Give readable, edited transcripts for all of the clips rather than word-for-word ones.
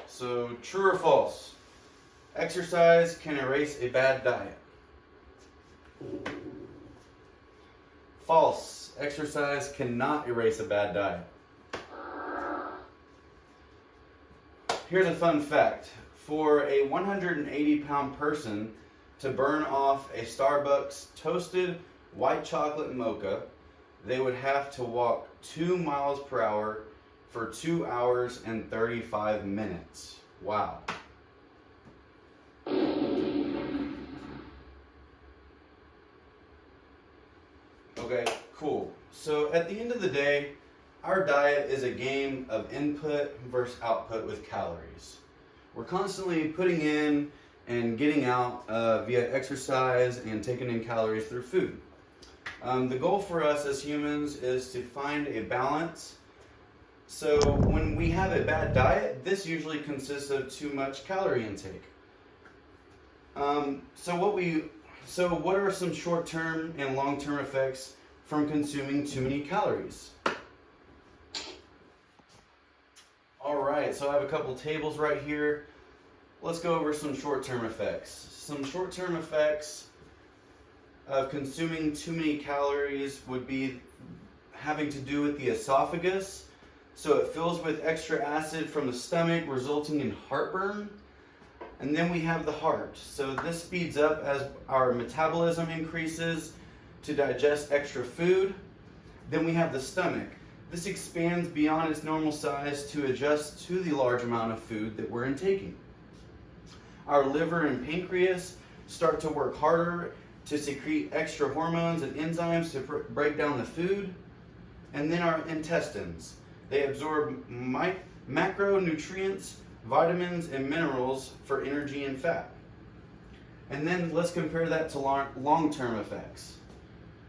So, true or false? Exercise can erase a bad diet. False. Exercise cannot erase a bad diet. Here's a fun fact. For a 180-pound person to burn off a Starbucks toasted white chocolate mocha, they would have to walk 2 miles per hour for 2 hours and 35 minutes. Wow. Okay, cool. So at the end of the day, our diet is a game of input versus output with calories. We're constantly putting in and getting out via exercise and taking in calories through food. The goal for us as humans is to find a balance. So when we have a bad diet, this usually consists of too much calorie intake. So what are some short-term and long-term effects from consuming too many calories? Alright, so I have a couple tables right here. Let's go over some short-term effects. Some short-term effects of consuming too many calories would be having to do with the esophagus. So it fills with extra acid from the stomach, resulting in heartburn. And then we have the heart. So this speeds up as our metabolism increases to digest extra food. Then we have the stomach. This expands beyond its normal size to adjust to the large amount of food that we're intaking. Our liver and pancreas start to work harder to secrete extra hormones and enzymes to break down the food. And then our intestines. They absorb macronutrients, vitamins, and minerals for energy and fat. And then let's compare that to long-term effects.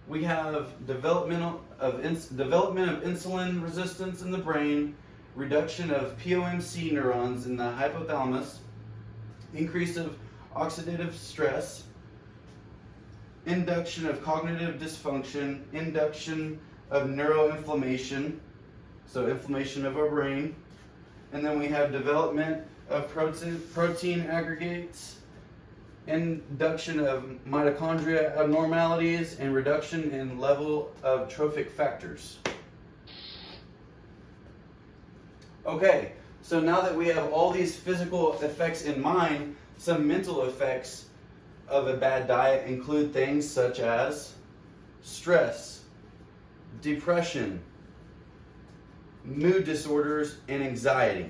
We have development of insulin resistance in the brain, reduction of POMC neurons in the hypothalamus, increase of oxidative stress, induction of cognitive dysfunction, induction of neuroinflammation, so inflammation of our brain, and then we have development of protein aggregates, induction of mitochondria abnormalities, and reduction in level of trophic factors. Okay, so now that we have all these physical effects in mind, some mental effects of a bad diet include things such as stress, depression, mood disorders, and anxiety.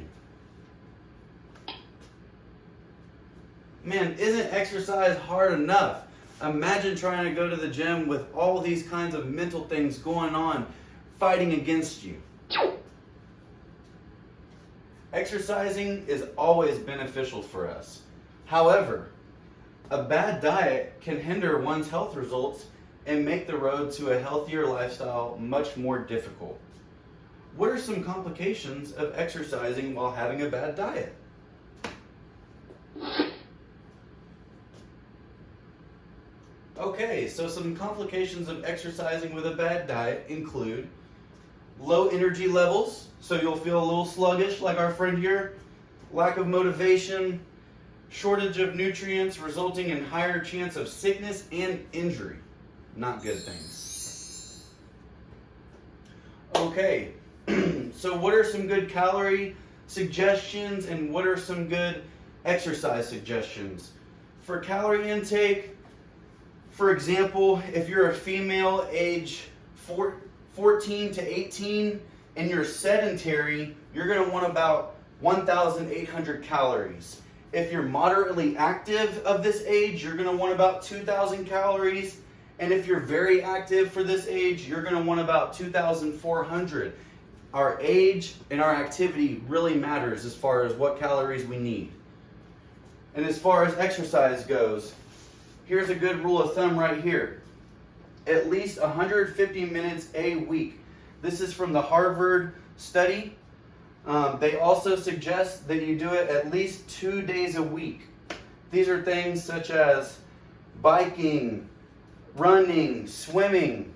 Man, isn't exercise hard enough? Imagine trying to go to the gym with all these kinds of mental things going on, fighting against you. Exercising is always beneficial for us. However, a bad diet can hinder one's health results and make the road to a healthier lifestyle much more difficult. What are some complications of exercising while having a bad diet? Okay, so some complications of exercising with a bad diet include low energy levels, so you'll feel a little sluggish like our friend here, lack of motivation, shortage of nutrients resulting in higher chance of sickness and injury. Not good things. Okay, so what are some good calorie suggestions and what are some good exercise suggestions? For calorie intake, for example, if you're a female age 14 to 18 and you're sedentary, you're going to want about 1,800 calories. If you're moderately active of this age, you're going to want about 2,000 calories. And if you're very active for this age, you're going to want about 2,400. Our age and our activity really matters as far as what calories we need. And as far as exercise goes, here's a good rule of thumb right here. At least 150 minutes a week. This is from the Harvard study. They also suggest that you do it at least 2 days a week. These are things such as biking, running, swimming.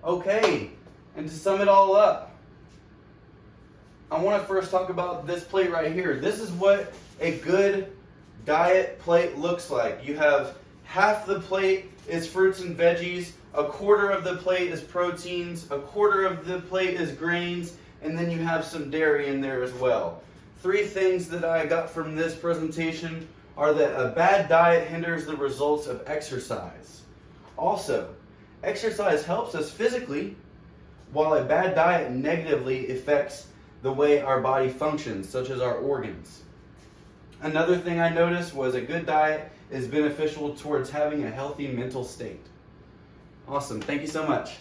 Okay, And to sum it all up, I want to first talk about this plate right here. This is what a good diet plate looks like. You have half the plate is fruits and veggies, a quarter of the plate is proteins, a quarter of the plate is grains, and then you have some dairy in there as well. 3 things that I got from this presentation are that a bad diet hinders the results of exercise. Also, exercise helps us physically, while a bad diet negatively affects the way our body functions, such as our organs. Another thing I noticed was a good diet is beneficial towards having a healthy mental state. Awesome. Thank you so much.